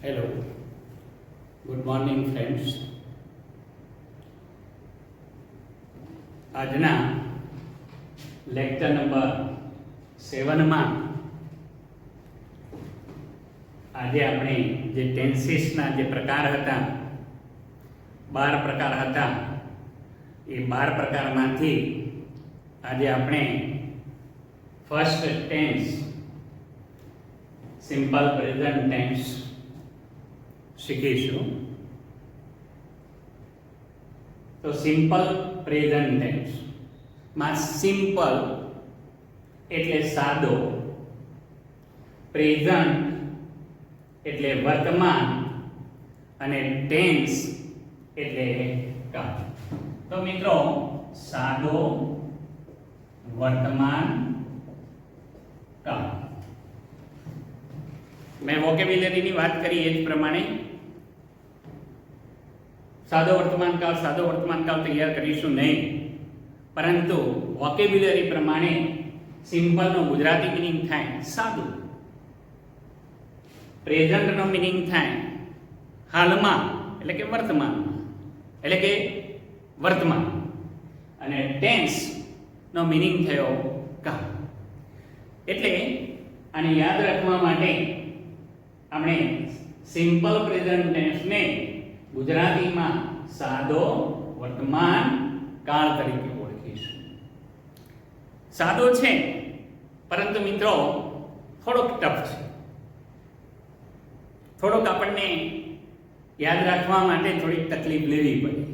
Hello, good morning friends. આજના lecture number 7માં આજે આપણે જે ટેન્સીસના જે પ્રકાર હતા, 12 પ્રકાર હતા, એ 12 પ્રકારમાંથી આજે આપણે first tense simple present tense શીખીશું. તો સિમ્પલ પ્રેઝન્ટ ટેન્સ માં સિમ્પલ એટલે સાદો, પ્રેઝન્ટ એટલે વર્તમાન અને ટેન્સ એટલે કાળ. તો મિત્રો, સાદો, વર્તમાન, કાળ. મેં વોકેબ્યુલરીની વાત કરી એ જ પ્રમાણે સાદો વર્તમાન કાળ તૈયાર કરીશું નહીં, પરંતુ વોકેબ્યુલરી પ્રમાણે સિમ્પલનો ગુજરાતી મિનિંગ થાય સાદું, પ્રેઝન્ટનો મિનિંગ થાય હાલમાં એટલે કે વર્તમાનમાં, એટલે કે વર્તમાન, અને ટેન્સનો મિનિંગ થયો કાળ. એટલે આને યાદ રાખવા માટે આપણે સિમ્પલ પ્રેઝન્ટ ટેન્સને ગુજરાતીમાં સાદો વર્તમાન કાળ તરીકે ઓળખીશું. સાદો છે, પરંતુ મિત્રો થોડોક ટફ છે, થોડોક આપણને યાદ રાખવા માટે થોડીક તકલીફ લેવી પડે,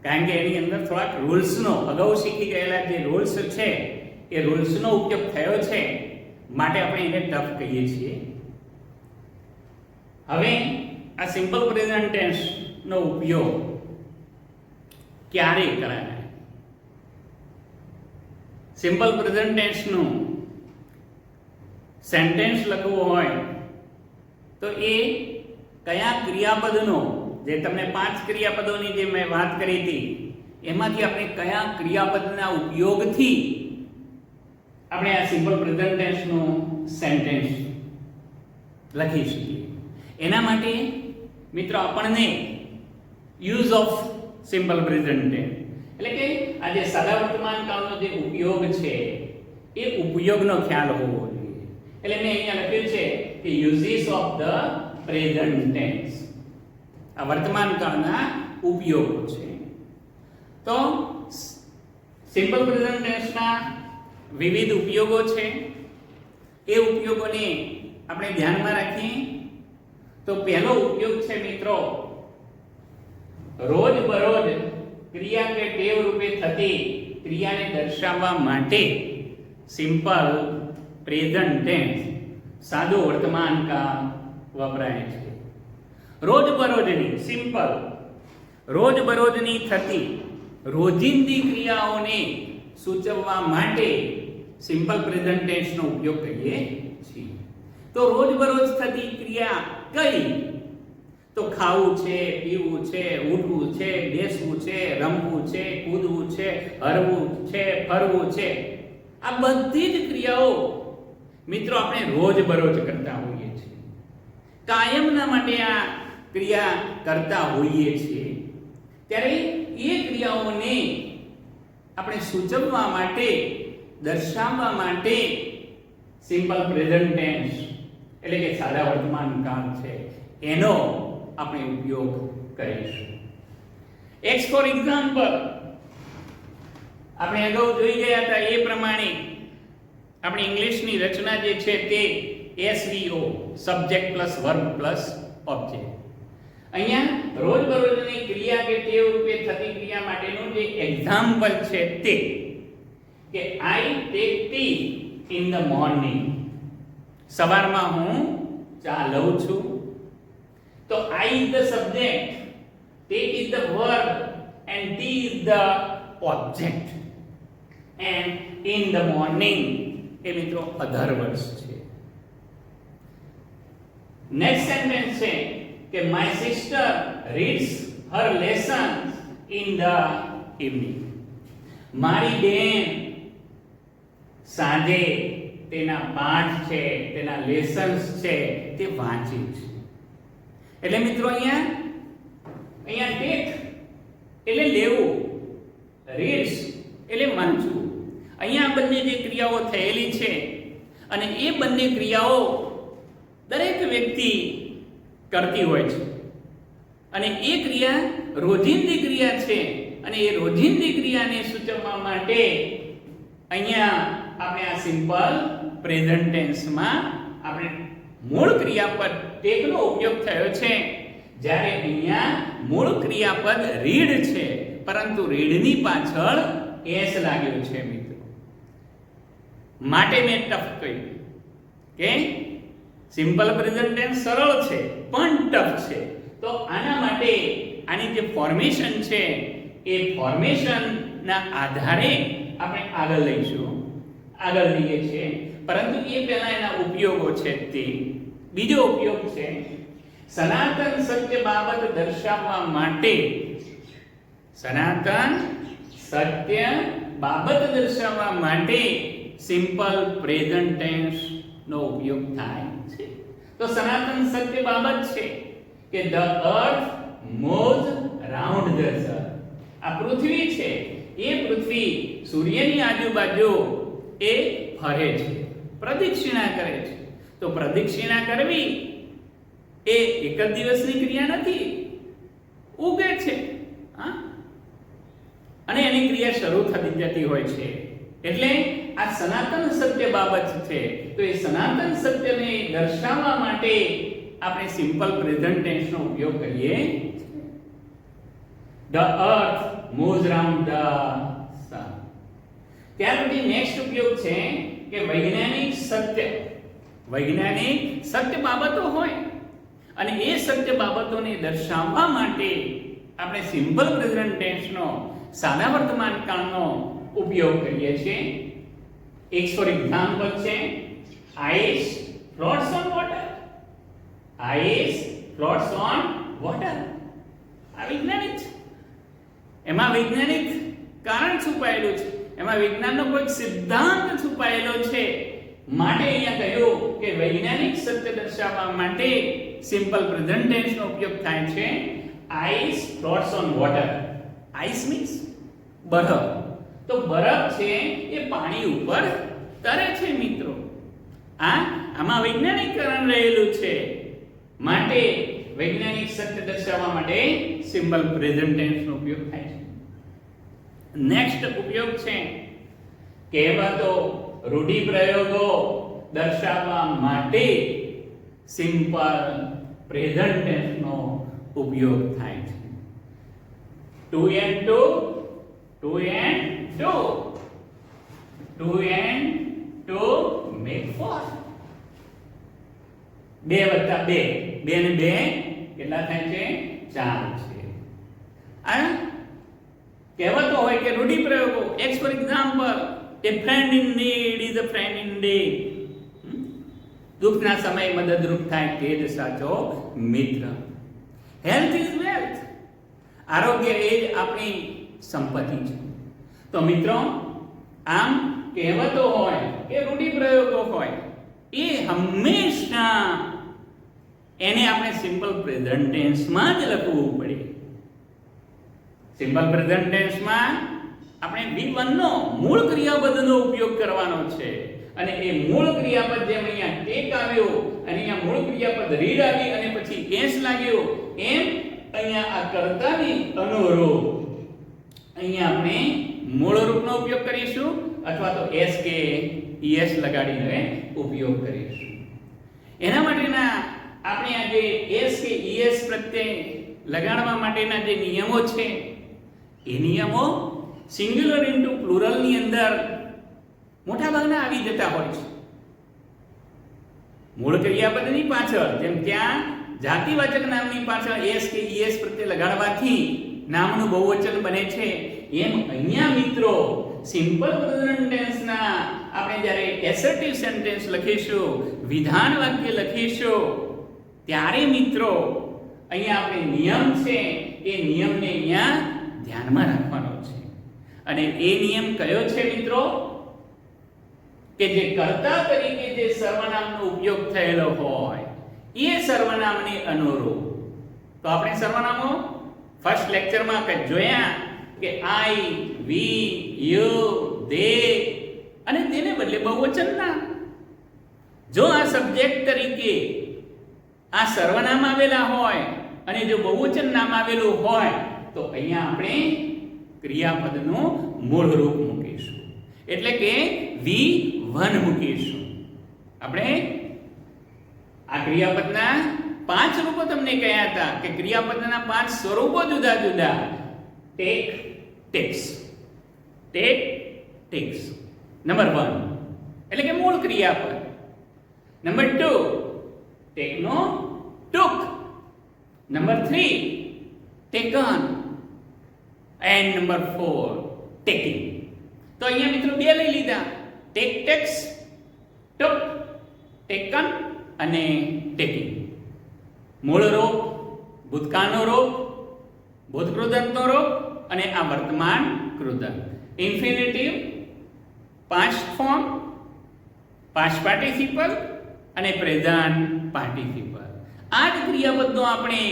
કારણ કે એની અંદર થોડાક રૂલ્સનો, અગાઉ શીખી ગયેલા જે રૂલ્સ છે એ રૂલ્સનો ઉપયોગ થયો છે, માટે આપણે એને ટફ કહીએ છીએ. હવે આ સિમ્પલ પ્રેઝન્ટ ટેન્સ નો ઉપયોગ ક્યારે કરાય? સિમ્પલ પ્રેઝન્ટ ટેન્સ નું સેન્ટેન્સ લખવું હોય તો એ કયા ક્રિયાપદનો, જે તમને 5 ક્રિયાપદોની જે મેં વાત કરી હતી, એમાંથી આપણે કયા ક્રિયાપદના ઉપયોગથી આપણે આ સિમ્પલ પ્રેઝન્ટ ટેન્સ નું સેન્ટેન્સ લખી શકીએ. એના માટે મિત્રો આપણને use of simple present tense, એટલે કે આ જે સાદા વર્તમાન કાળનો જે ઉપયોગ છે એ ઉપયોગનો ખ્યાલ હોવો જોઈએ. એટલે મેં અહીંયા લખ્યું છે કે uses of the present tense, આ વર્તમાન કાળના ઉપયોગો છે. તો સિમ્પલ પ્રેઝન્ટ ટેન્સના વિવિધ ઉપયોગો છે. એ ઉપયોગોને આપણે ધ્યાનમાં રાખીએ તો પહેલો ઉપયોગ છે મિત્રો, રોજબરોજ ક્રિયા કે ટેવ રૂપે થતી ક્રિયાને દર્શાવવા માટે સિમ્પલ પ્રેઝન્ટ ટેન્સ સાદો વર્તમાન કાળ વપરાય છે. રોજબરોજની, સિમ્પલ, રોજબરોજની થતી રોજિંદી ક્રિયાઓને સૂચવવા માટે સિમ્પલ પ્રેઝન્ટ ટેન્સનો ઉપયોગ કરીએ છીએ. તો રોજબરોજ થતી ક્રિયા કઈ? તો ખાવું છે, પીવું છે, ઉઠવું છે, બેસવું છે, રમવું છે, કૂદવું છે, હરવું છે, ફરવું છે, આ બધી જ ક્રિયાઓ મિત્રો આપણે રોજબરોજ કરતા હોઈએ છીએ, કાયમના માટે આ ક્રિયા કરતા હોઈએ છીએ. ત્યારે એ ક્રિયાઓને આપણે સૂચવવા માટે, દર્શાવવા માટે સિમ્પલ પ્રેઝન્ટ ટેન્સ એટલે કે સાદા વર્તમાન કાળ છે એનો આપણે ઉપયોગ કરીશું. એક્સ ફોર એક્ઝામ્પલ, આપણે અગાઉ જોઈ ગયા હતા એ પ્રમાણે આપણી ઇંગ્લિશની રચના જે છે તે SVO, subject plus verb plus object. અહીંયા રોજબરોજની ક્રિયા કે ટેવ રૂપે થતી ક્રિયા માટેનું જે એક્ઝામ્પલ છે તે કે આઈ take tea in the morning, સવારમાં હું ચા લઉં છું. તો I is the subject, take is the verb and tea is the object, and in the morning એ મિત્રો other words છે. નેક્સ્ટ સેન્ટેન્સ છે કે my sister reads her lessons in the evening. મારી બેન સાંજે તેના પાઠ છે, તેના લેસન્સ છે તે વાંચે છે. એટલે મિત્રો અહીંયા ટેક એટલે લેવું, રીડ્સ એટલે વાંચવું. અહીંયા બંને જે ક્રિયાઓ થયેલી છે અને એ બંને ક્રિયાઓ દરેક વ્યક્તિ કરતી હોય છે અને એ ક્રિયા રોજિંદી ક્રિયા છે અને એ રોજિંદી ક્રિયાને સૂચવવા માટે અહીંયા આપણે આ સિમ્પલ પ્રેઝન્ટ ટેન્સમાં આપણે મૂળ ક્રિયાપદ ટેકનો ઉપયોગ થયો છે. જ્યારે અહીંયા મૂળ ક્રિયાપદ રીડ છે પરંતુ રીડની પાછળ એસ લાગ્યો છે મિત્રો, માટે મેં ટફ કહ્યું કે સિમ્પલ પ્રેઝન્ટ ટેન્સ સરળ છે પણ ટફ છે. તો આના માટે આની જે ફોર્મેશન છે એ ફોર્મેશનના આધારે આપણે આગળ લઈએ છીએ. પરંતુ એ પહેલા એના ઉપયોગો છે. તે બીજો ઉપયોગ છે સનાતન સત્ય બાબત દર્શાવવા માટે. સનાતન સત્ય બાબત દર્શાવવા માટે સિમ્પલ પ્રેઝન્ટ ટેન્સ નો ઉપયોગ થાય છે. તો સનાતન સત્ય બાબત છે કે the earth moves round the sun. આ પૃથ્વી છે, એ પૃથ્વી સૂર્યની આજુબાજુ એ ફરે છે, પ્રદક્ષિણા કરે છે. તો પ્રદક્ષિણા કરવી એ એક જ દિવસની ક્રિયા નથી, ઉગે છે અને એની ક્રિયા શરૂ થતી જતી હોય છે. એટલે આ સનાતન સત્ય બાબત છે. તો એ સનાતન સત્યને દર્શાવવા માટે આપણે સિમ્પલ પ્રેઝન્ટ ટેન્સનો ઉપયોગ કરીએ. The earth moves round the sun. ત્યાર પછી નેક્સ્ટ ઉપયોગ છે કે વૈજ્ઞાનિક સત્ય બાબતો હોય અને એ સત્ય બાબતોને દર્શાવવા માટે આપણે સિમ્પલ પ્રેઝન્ટ ટેન્સનો સાદા વર્તમાન કાળનો ઉપયોગ કરીએ છીએ. એક ફોર એક્ઝામ્પલ છે ice floats on water. Ice floats on water. આ વૈજ્ઞાનિક છે, એમાં વૈજ્ઞાનિક કારણ છુપાયેલું છે, એમાં વિજ્ઞાનનો કોઈ સિદ્ધાંત છુપાયેલો છે. માટે અહીંયા કહ્યું કે વૈજ્ઞાનિક સત્ય દર્શાવવા માટે સિમ્પલ પ્રેઝન્ટ ટેન્સનો ઉપયોગ થાય છે. Ice floats on water. Ice means બરફ. તો બરફ છે એ પાણી ઉપર તરે છે મિત્રો. આમાં વૈજ્ઞાનિક કારણ રહેલું છે. માટે વૈજ્ઞાનિક સત્ય દર્શાવવા માટે સિમ્પલ પ્રેઝન્ટ ટેન્સનો ઉપયોગ થાય છે. નેક્સ્ટ ઉપયોગ છે કહેવતો, રૂઢિપ્રયોગો દર્શાવવા માટે સિમ્પલ પ્રેઝન્ટ ટેન્સનો ઉપયોગ થાય છે. 2 and 2 make 4. 2 વત્તા 2 ને 2 કેટલા થાય છે? 4 છે. આ કહેવતો હોય કે રૂઢિપ્રયોગો. Ex for example, a friend in need is a friend indeed. દુઃખના સમયે મદદરૂપ થાય તે જ સાચો મિત્ર. Health is wealth. આરોગ્ય એ જ આપણી સંપત્તિ છે. તો મિત્રો આમ કહેવતો હોય કે રૂઢિપ્રયોગો હોય એ હંમેશા એને આપણે સિમ્પલ પ્રેઝન્ટ ટેન્સમાં જ લખવું પડે. સિમ્પલ પ્રેઝન્ટ ટેન્સમાં આપણે V1 નો મૂળ ક્રિયાપદનો ઉપયોગ કરવાનો છે અને એ મૂળ ક્રિયાપદ જેમ અહીંયા ટેક આવ્યો અને અહીંયા મૂળ ક્રિયાપદ રીડ આવી અને પછી એસ લાગ્યો એમ અહીંયા આ કર્તાની અનુરૂપ અહીંયા આપણે મૂળ રૂપનો ઉપયોગ કરીશું અથવા તો એસ કે es લગાડીને ઉપયોગ કરીશું. એના માટેના આપણે આ જે એસ કે es પ્રત્યે લગાડવા માટેના જે નિયમો છે એ નિયમો સિંગ્યુલર ઇન્ટુ પ્લુરલ ની અંદર મોટા ભાગના આવી જતા હોય છે. મૂળ ક્રિયાપદની પાછળ જેમ ત્યાં જાતિવાચક નામની પાછળ એસ કે es પ્રત્યે લગાડવાથી નામનું બહુવચન બને છે એમ અહીંયા મિત્રો સિમ્પલ પ્રેઝન્ટ ટેન્સના આપણે જ્યારે એસર્ટિવ સેન્ટેન્સ લખીશું, વિધાન વાક્ય લખીશું ત્યારે મિત્રો અહીંયા આપણે નિયમ છે એ નિયમને અહીંયા ધ્યાનમાં રાખવાનો છે. અને એ નિયમ કયો છે મિત્રો? કે જે કર્તા તરીકે જે સર્વનામનો ઉપયોગ થયેલો હોય એ સર્વનામને અનુરૂપ. તો આપણે સર્વનામો ફર્સ્ટ લેક્ચરમાં કે જોયા કે આઈ, વી, યુ, દે અને તેને બદલે બહુવચન નામ. જો આ સબ્જેક્ટ તરીકે આ સર્વનામ આવેલા હોય અને જો બહુવચન નામ આવેલું હોય તો અહીંયા આપણે ક્રિયાપદનું મૂળ રૂપ મૂકીશું, એટલે કે V1 મૂકીશું. આપણે આ ક્રિયાપદના 5 રૂપો તમને કહ્યા હતા કે ક્રિયાપદના 5 સ્વરૂપો જુદા જુદા. Take, takes, take, takes. Number 1 એટલે કે મૂળ ક્રિયાપદ. નંબર 2 ટેકનો took. Number 3 taken. And number 4 taking. તો અહીંયા મિત્રો બે લઈ લીધા, ટેક, ટેક્સ, took, taken અને taking. મૂળ રૂપ, ભૂતકાળનો રૂપ, ભૂતકૃદંતનો રૂપ અને આ વર્તમાન કૃદંત. Infinitive, past form, past participle અને પ્રેઝન્ટ પાર્ટિસિપલ. આ જ ક્રિયાપદનો આપણે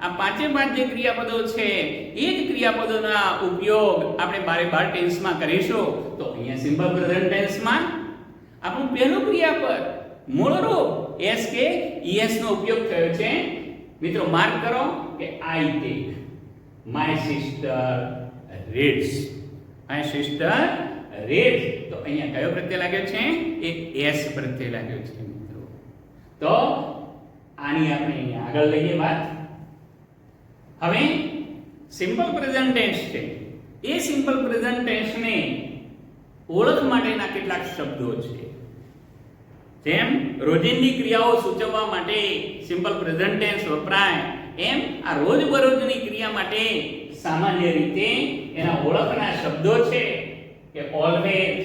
આ પાંચે પાંચ જે ક્રિયાપદો છે એ જ ક્રિયાપદોના ઉપયોગ આપણે બારે-બાર ટેન્સમાં કરીશું. તો અહીંયા સિમ્પલ પ્રેઝન્ટ ટેન્સમાં આપણું પહેલું ક્રિયાપદ મૂળ રૂપ એસ કે ઈએસ નો ઉપયોગ થયો છે. મિત્રો માર્ક કરો કે I take, my sister reads. My sister reads. તો અહીંયા કયો પ્રત્યય લાગ્યો છે? એ એસ પ્રત્યય લાગ્યો છે મિત્રો. તો આની આપણે અહીંયા આગળ લઈએ વાત. હવે સિમ્પલ પ્રેઝન્ટ ટેન્સ છે. એ સિમ્પલ પ્રેઝન્ટ ટેન્સને ઓળખ માટેના કેટલાક શબ્દો છે. જેમ રોજિંદી ક્રિયાઓ સૂચવવા માટે સિમ્પલ પ્રેઝન્ટ ટેન્સ વપરાય, એમ આ રોજબરોજની ક્રિયા માટે સામાન્ય રીતે એના ઓળખના શબ્દો છે કે always,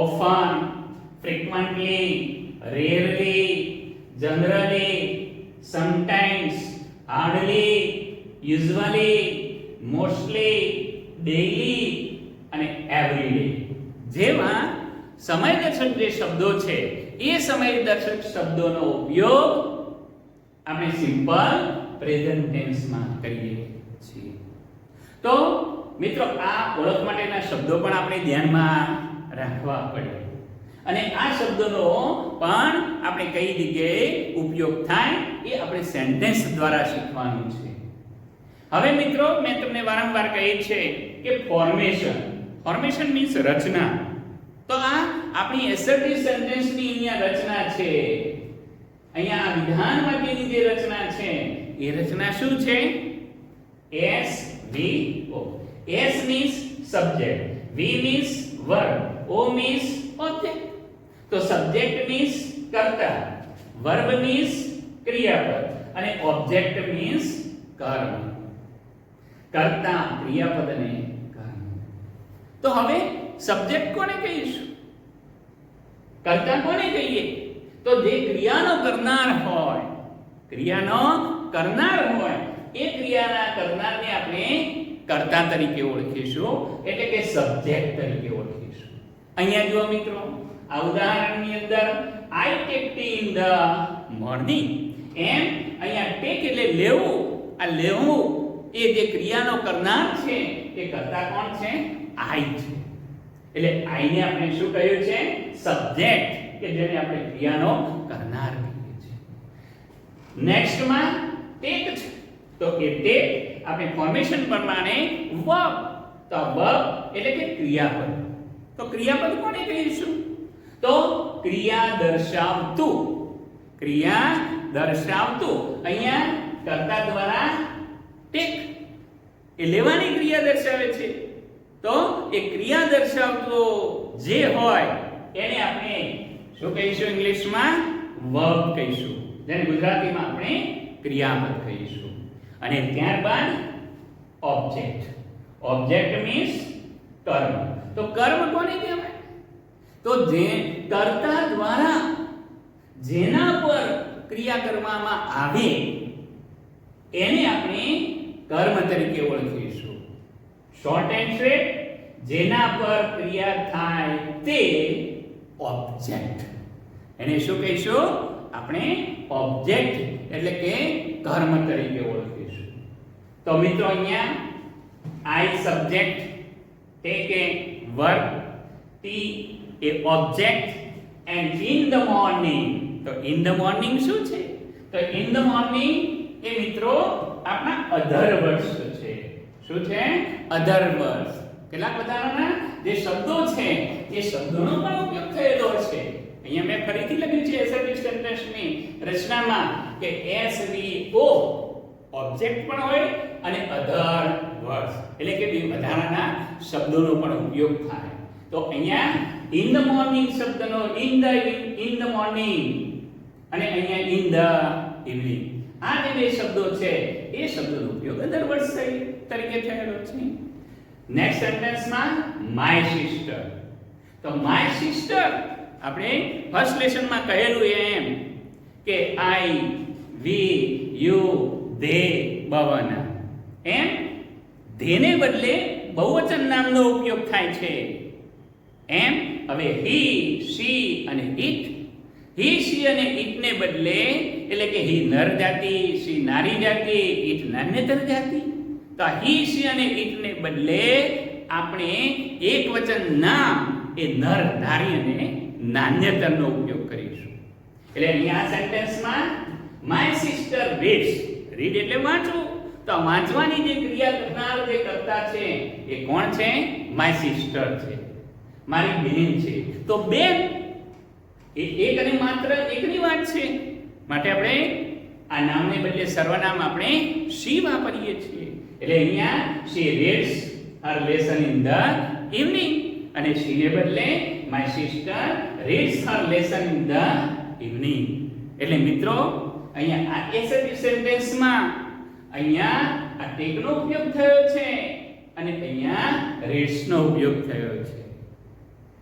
often, frequently, rarely, generally, sometimes, hardly, usually, mostly, daily અને એવરીડે જેવા સમયદર્શક જે શબ્દો છે એ સમયદર્શક શબ્દોનો ઉપયોગ આપણે સિમ્પલ પ્રેઝન્ટ ટેન્સમાં કરીએ છીએ. તો મિત્રો આ ઓળખ માટેના શબ્દો પણ આપણે ધ્યાનમાં રાખવા પડે અને આ શબ્દોનો પણ આપણે કઈ જગ્યાએ ઉપયોગ થાય એ આપણે સેન્ટેન્સ દ્વારા શીખવાનું છે. હવે મિત્રો મેં તમને વારંવાર કહી છે કે ફોર્મેશન મીન્સ રચના. તો આ આપણી એસર્ટિવ સેન્ટેન્સની અહીંયા રચના છે. અહીંયા આ વિધાન વાક્યની જે રચના છે એ રચના શું છે? S V O. S means subject, V means verb, O means object. તો subject means કર્તા, verb means ક્રિયાપદ અને object means કર્મ. કર્તા ક્રિયાપદને કર્મ. તો હવે સબ્જેક્ટ કોને કહીશું? કર્તા કોને કહીએ? તો જે ક્રિયાનો કરનાર હોય, ક્રિયાનો કરનાર હોય એ ક્રિયાના કરનારને આપણે કર્તા તરીકે ઓળખીશું, એટલે કે સબ્જેક્ટ તરીકે ઓળખીશું. અહીંયા જુઓ મિત્રો, આ ઉદાહરણની અંદર I take tea in the morning. એમ અહીંયા ટેક એટલે લેવું. આ લેવું એ જે ક્રિયાનો કરનાર છે એ કર્તા કોણ છે? આઈ છે. એટલે આઈ ને આપણે શું કહ્યું છે? સબ્જેક્ટ, કે જેને આપણે ક્રિયાનો કરનાર કહીએ છીએ. નેક્સ્ટ માં ટેક છે. તો એ ટેક આપણે ફોર્મેશન પ્રમાણે વર્બ. તો વર્બ એટલે કે ક્રિયાપદ. તો ક્રિયાપદ કોને કહીશું? તો ક્રિયા દર્શાવતું. ક્રિયા દર્શાવતું. અહીંયા કર્તા દ્વારા ટેક એ લેવાની ક્રિયા દર્શાવે છે. તો એ ક્રિયા દર્શાવતો જે હોય એને આપણે શું કહીશું? ઇંગ્લિશમાં વર્બ કહીશું, જેને ગુજરાતીમાં આપણે ક્રિયાપદ કહીશું. અને ત્યારબાદ ઓબ્જેક્ટ. ઓબ્જેક્ટ મીન્સ કર્મ. તો કર્મ કોને કહેવાય? તો જે કર્તા દ્વારા જેના પર ક્રિયા કરવામાં આવે એને આપણે કર્મ તરીકે ઓળખીશું. શોર્ટ એન્ડ સ્વીટ, જેના પર ક્રિયા થાય તે ઓબ્જેક્ટ. એને શું કહીશું? આપણે ઓબ્જેક્ટ એટલે કે કર્મ તરીકે ઓળખીશું. તો મિત્રો અહીંયા I subject, take a verb, T a object and in the morning. તો in the morning શું છે? તો in the morning એ મિત્રો આપણા અધર વર્ષ છે. શું છે? અધર વર્ષ. કેટલાક બધાના જે શબ્દો છે એ શબ્દોનો પણ ઉપયોગ થયેલો છે. અહીંયા મેં ફરીથી લખ્યું છે એસર્ટિવ સેન્ટેન્સની રચનામાં કે SVO ઓબ્જેક્ટ પણ હોય અને અધર વર્ડ્સ એટલે કે બે વધારાના શબ્દોનો પણ ઉપયોગ થાય. તો અહીંયા in the morning શબ્દનો in the morning અને અહીંયા in the evening આ જે બે શબ્દો છે એ શબ્દોનો ઉપયોગ અધર વર્ડ્સ તરીકે થયેલો છે. નેક્સ્ટ સેન્ટેન્સમાં my sister. તો my sister આપણે ફર્સ્ટ લેસનમાં કહેલું એમ કે I, we, you, they બહુવચન. એમ ધેને બદલે બહુવચન નામનો ઉપયોગ થાય છે. એમ હવે he, she અને it. he, she અને it ને બદલે એટલે કે he નર જાતિ, she નારી જાતિ, it નાન્યતર જાતિ. તો he, she અને it ને બદલે આપણે એકવચન નામ એ નર, નારી અને નાન્યતરનો ઉપયોગ કરીશું. એટલે અહીંયા આ સેન્ટેન્સમાં my sister reads. રીડ એટલે વાંચવું. તો વાંચવાની જે ક્રિયા કરનાર જે કર્તા છે એ કોણ છે? my sister છે, મારી બહેન છે. તો બેન એ એક અને માત્ર એકની વાત છે માટે આપણે આ નામને બદલે સર્વનામ આપણે she વાપરીએ છીએ. એટલે અહીંયા she reads her lesson in the evening અને she ને બદલે my sister reads her lesson in the evening. એટલે મિત્રો અહીંયા આ એસર્ટિવ સેન્ટેન્સમાં અહીંયા આ ટેક નો ઉપયોગ થયો છે અને અહીંયા reads નો ઉપયોગ થયો છે.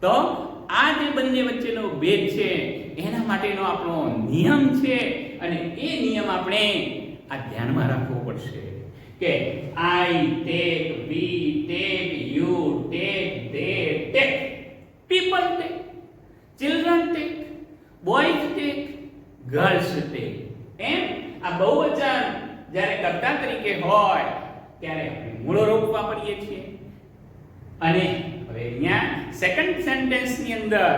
તો આ જે બંને વચ્ચેનો ભેદ છે એના માટેનો આપણો નિયમ છે અને એ નિયમ આપણે આ ધ્યાનમાં રાખવો પડશે કે I take, we take, you take, they take, people take, children take, boys take, girls take. એમ આ બહુવચન જ્યારે કર્તા તરીકે હોય ત્યારે આપણે મૂળરૂપ વાપરીએ છીએ. અને હવે અહીંયા સેકન્ડ સેન્ટેન્સ ની અંદર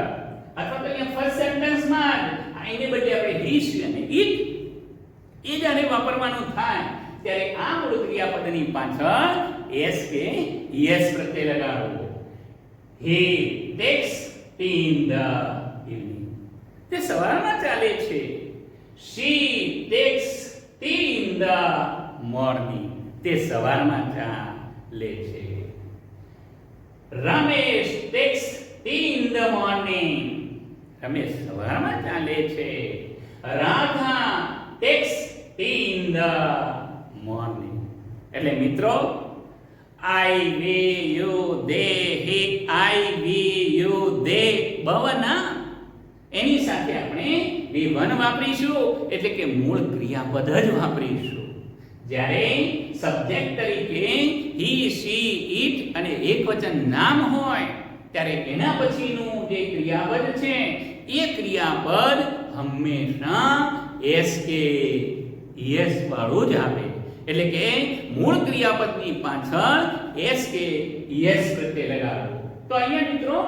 અથવા તો અહીંયા ફર્સ્ટ સેન્ટેન્સમાં આને બદલે આપણે he, she અને it એ જ્યારે વાપરવાનું થાય ત્યારે આ મૂળ ક્રિયાપદની પાછળ s કે es પ્રત્યય લગાડવો. he takes tea in the evening. તે સવારમાં ચાલે છે. she takes tea in the morning. તે સવારમાં ચાલે છે. Ramesh takes tea in the morning. Ramesh સવારમાં ચાલે છે. Radha takes tea in the morning. એટલે મિત્રો I, we, you, they, he, I, we, you, they બહુવચન એની સાથે આપણે V1 વાપરીશું એટલે કે મૂળ ક્રિયાપદ જ વાપરીશું. જ્યારે સબ્જેક્ટ તરીકે he, she, it અને એકવચન નામ હોય ત્યારે એના પછીનું જે ક્રિયાપદ છે એ ક્રિયાપદ હંમેશા s કે es વાળું જ આવે. એટલે કે મૂળ ક્રિયાપદની પાછળ s કે es પ્રત્યય લગાડવો. તો અહીંયા મિત્રો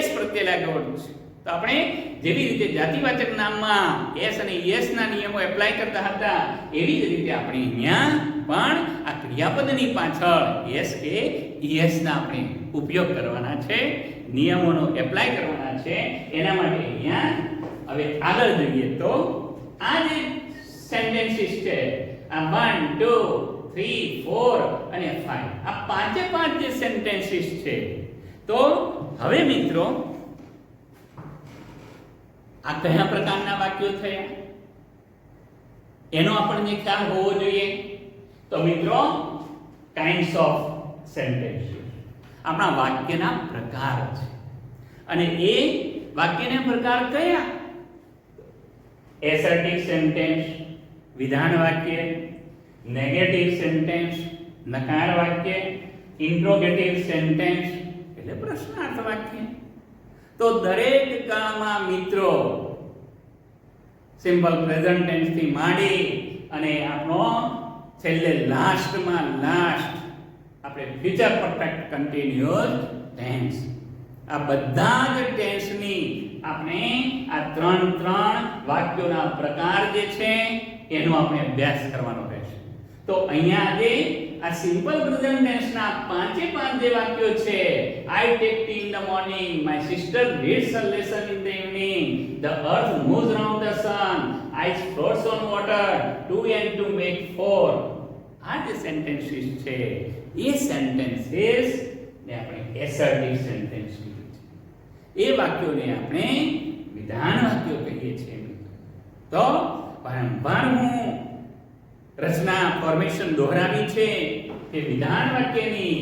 s પ્રત્યય લગાડવું છે. તો આપણે જેવી રીતે જાતિવાચક નામમાં s અને es ના નિયમો એપ્લાય કરતા હતા એવી જ રીતે આપણે અહીંયા પણ આ ક્રિયાપદની પાછળ s કે es ના આપણે ઉપયોગ કરવાના છે, નિયમોનો એપ્લાય કરવાના છે. એના માટે અહીંયા હવે આગળ જોઈએ તો આ જે સેન્ટેન્સીસ છે આ 1, 2, 3, 4 અને 5 આ પાંચે પાંચ જે સેન્ટેન્સીસ છે તો હવે મિત્રો આ કયા પ્રકારના વાક્યો થયા એનો આપણને ખ્યાલ હોવો જોઈએ. તો મિત્રો કાઇન્ડ્સ ઓફ સેન્ટેન્સીસ આપણા વાક્યના પ્રકાર છે અને એ વાક્યના પ્રકાર કયા? એસર્ટિવ સેન્ટેન્સ, વિધાન વાક્ય, નેગેટિવ સેન્ટેન્સ, નકાર વાક્ય, ઇન્ટ્રોગેટિવ સેન્ટેન્સ એટલે પ્રશ્નાર્થ વાક્ય. તો દરેક કામમાં મિત્રો સિમ્પલ પ્રેઝન્ટ ટેન્સ થી માંડી અને આપણો છેલ્લે લાસ્ટમાં લાસ્ટ આપણે ફ્યુચર પરફેક્ટ કન્ટિન્યુઅસ ટેન્સ, આ બધા જ ટેન્સની આપણે આ ત્રણ વાક્યોના પ્રકાર જે છે એનો આપણે અભ્યાસ કરવાનો રહેશે. તો અહીંયા આજે આ સિમ્પલ પ્રેઝન્ટ ટેન્સના પાંચે પાંચ જે વાક્યો છે, I take tea in the morning, my sister reads a lesson in the evening, the earth moves around the sun, ice floats on water, 2 and 2 make 4. આ જે સેન્ટેન્સીસ છે એ સેન્ટેન્સીસ ને આપણે એસર્ટિવ સેન્ટેન્સ કહીએ છીએ. એ વાક્યોને આપણે વિધાન વાક્યો કહીએ છીએ. તો વારંવાર હું રચના ફોર્મેશન દોહરાવી છે કે વિધાન વાક્યની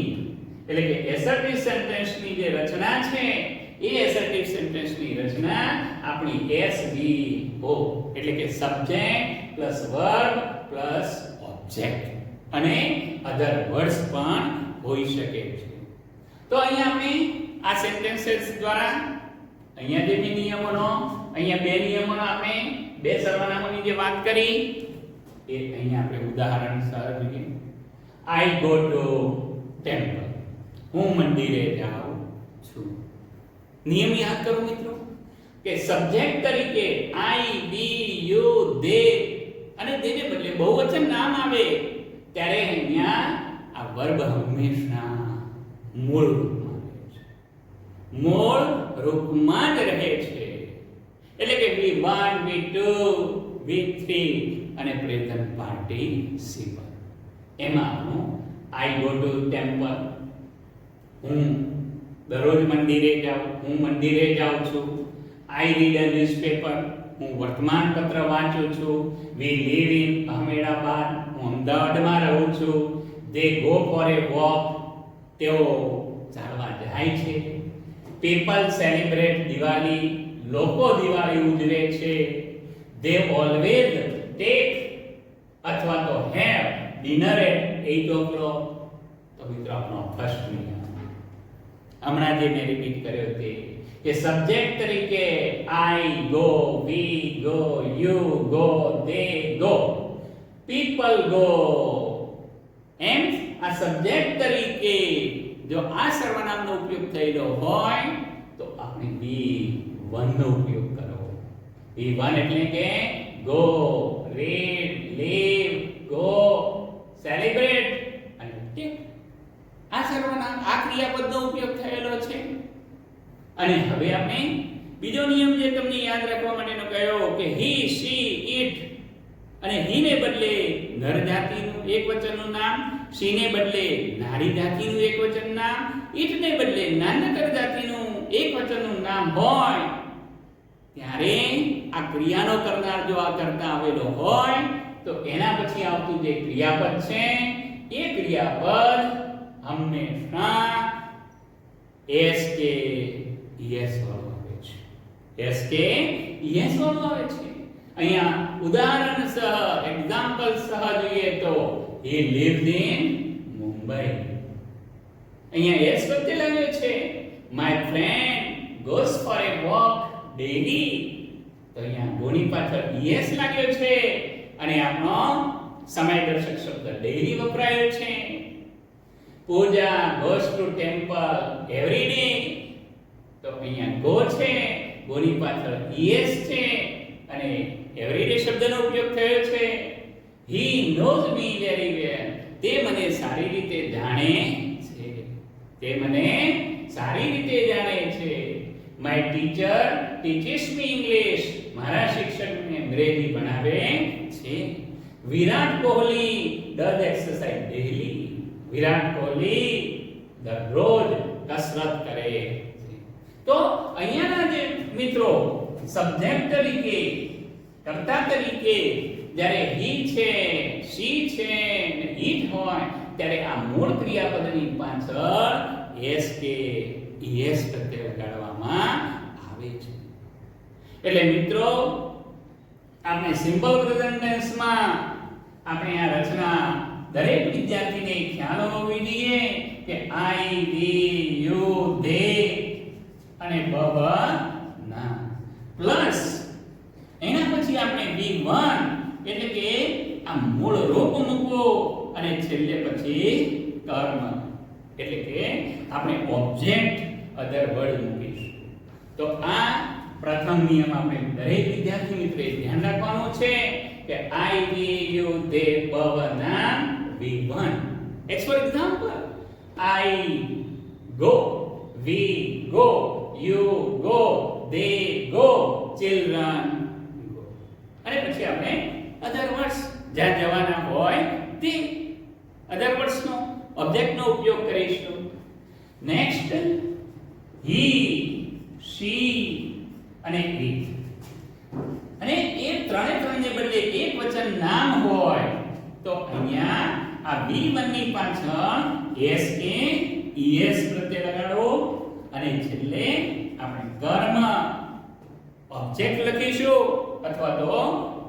એટલે કે એસર્ટિવ સેન્ટેન્સની જે રચના છે એ એસર્ટિવ સેન્ટેન્સની રચના આપણી SVO એટલે કે subject plus verb plus object અને અધર વર્ડ્સ પણ હોઈ શકે છે. તો અહીંયા આપણે આ સેન્ટેન્સીસ દ્વારા અહીંયા જે બે નિયમોનો અહીંયા બે નિયમોનો આપણે બે સર્વનામોની જે વાત કરી એ અહીંયા આપણે ઉદાહરણ સહ જોઈએ. I go to temple. હું મંદિરે જાઉં છું. નિયમ યાદ કરો મિત્રો કે સબ્જેક્ટ તરીકે I, we, you, they અને તેને બદલે બહુવચન નામ આવે ત્યારે અહીંયા આ વર્બ હંમેશા મૂળ રૂપમાં રહે છે. મૂળ રૂપમાં જ રહે છે. એટલે કે we one, we two, we three અને પ્રેઝન્ટ પાર્ટિસિપલ. એમાં આપણું I go to temple. હું દરરોજ મંદિરે જાઉં, હું મંદિરે જાઉં છું. I read a newspaper. હું વર્તમાન પત્ર વાંચું છું. We live in Ahmedabad. હું અમદાવાદમાં રહું છું. They go for a walk. તેઓ ચાલવા જાય છે. People celebrate Diwali. લોકો દિવાળી ઉજવે છે. They always take અથવા તો have dinner at 8 o'clock. તો મિત્રો આપણો ફર્સ્ટ નિયમ હમણાં જે મેં રિપીટ કર્યો તે કે સબ્જેક્ટ તરીકે I go, we go, you go, they go, people go. એમ આ સબ્જેક્ટ તરીકે જો આ સર્વનામનો ઉપયોગ થયેલો હોય તો આપણે V1 નો ઉપયોગ કરવો. V1 એટલે કે go, read, live, go, celebrate અને take. આ સર્વનામ આ ક્રિયાપદનો ઉપયોગ થયેલો છે. અને હવે આપણે બીજો નિયમ જે તમને યાદ રાખવા માટેનો કહ્યો કે he, she, it અને he ને બદલે નર જાતિનું એકવચનનું નામ, she ને બદલે નારી જાતિનું એકવચન નામ, it ને બદલે નાનકડ જાતિનું એકવચનનું નામ હોય ત્યારે આ ક્રિયાનો કરનાર જો આ કરતા આવેલો હોય તો એના પછી આવતું જે ક્રિયાપદ છે એ ક્રિયાપદ હંમેશા s કે es વાળું આવે છે. s કે es વાળું આવે છે. અહીંયા ઉદાહરણ સહ એક્ઝામ્પલ સહ જોઈએ તો he lived in Mumbai. અહીંયા s વચ્ચે લાગ્યો છે. my friend goes for a walk daily. તો અહીંયા ગોની પાછળ es લાગ્યો છે અને આપણો સમયદર્શક શબ્દ daily વપરાયો છે. પૂજા goes to temple every day. તો અહીંયા go છે, ગોની પાછળ es છે અને everyday શબ્દનો ઉપયોગ થયો છે. he knows me very well. તે મને સારી રીતે જાણે છે. તે મને સારી રીતે જાણે છે. my teacher teaches me English. મારા શિક્ષક મને અંગ્રેજી ભણાવે છે. Virat Kohli does exercise daily. Virat Kohli દરરોજ કસરત કરે છે. તો અહીંયાના જે મિત્રો સબ્જેક્ટ તરીકે કર્તા તરીકે જ્યારે he છે, she છે અને it હોય ત્યારે આ મૂળ ક્રિયાપદની પાછળ s કે es પ્રત્યય લગાડવામાં આવે છે. એટલે મિત્રો આપણે સિમ્પલ પ્રેઝન્ટ ટેન્સમાં આપણે આ રચના દરેક વિદ્યાર્થીને ખ્યાલ હોવો જોઈએ કે I, we, you, they અને ભવ ના પ્લસ એના પછી આપણે V1 એટલે કે આ મૂળ રૂપ મૂકો અને છેલ્લે પછી કર્મ એટલે કે આપણે ઓબ્જેક્ટ અધર વર્ડ મૂકીશું. તો આ પ્રથમ નિયમ આપણે દરેક વિદ્યાર્થી મિત્રોએ ધ્યાન રાખવાનું છે કે I we you they ભવના V1. As for example, I go, we go, you go, they go, children go. અને પછી આપણે અધર વર્ડ્સ જ્યાં જવાના હોય તે અધર વર્ડ્સ નો ઓબ્જેક્ટ નો ઉપયોગ કરીશું. નેક્સ્ટ he, she અને it. અને એ ત્રણે બદલે એક વચન નામ હોય તો અહીંયા આ V1 ની પાછળ s કે es પ્રત્યય લગાડો અને છેલ્લે આપણે કર્મ ઓબ્જેક્ટ લખીશું અથવા તો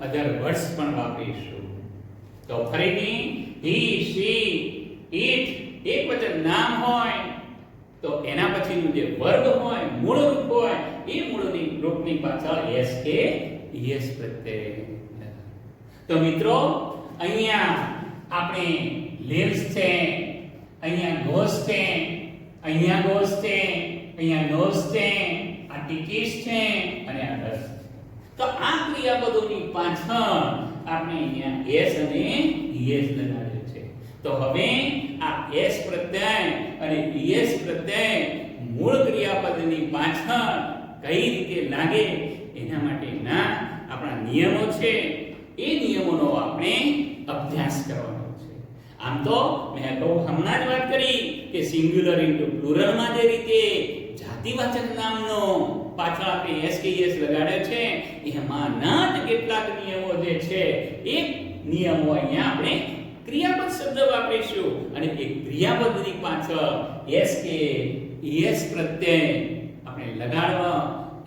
અધર વર્ડ્સ પણ વાપરીશું. તો ફરીથી he, she, it એક વચન નામ હોય તો એના પછીનું જે વર્ગ હોય મૂળ રૂપ હોય એ મૂળની રૂપની પાછળ s કે es પ્રત્યય. તો મિત્રો અહીંયા આપણે lives છે, અહીંયા goes છે, અહીંયા goes છે, અહીંયા knows છે, આ tickets છે અને આ does. તો આ ક્રિયાપદોની પાછળ આપણે અહીંયા s અને es લગાડ્યો છે. તો હવે આ s પ્રત્યય અને es પ્રત્યય મૂળ ક્રિયાપદની પાછળ કઈ રીતે લાગે એના માટેના આપણા નિયમો છે. એ નિયમોનો આપણે અભ્યાસ કરવાનો છે. આમ તો મેં અગાઉ હમણાં જ વાત કરી કે સિંગ્યુલર ઇન્ટુ પ્લુરલ માં જે રીતે જાતિવાચક નામનો પાછળ આપણે s કે es લગાડે છે એમાંના જ કેટલાક નિયમો જે છે એ નિયમો અહીંયા આપણે ક્રિયાપદ શબ્દ વાપરીશું અને એ ક્રિયાપદની પાછળ s કે es પ્રત્યય આપણે લગાડવા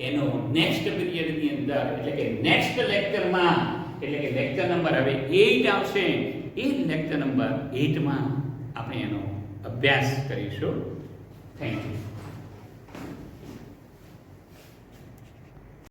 એનો નેક્સ્ટ પીરિયડ ની અંદર એટલે કે નેક્સ્ટ લેક્ચરમાં એટલે કે લેક્ચર નંબર હવે 8 આવશે એ લેક્ચર નંબર 8 માં આપણે એનો અભ્યાસ કરીશું. Thank you.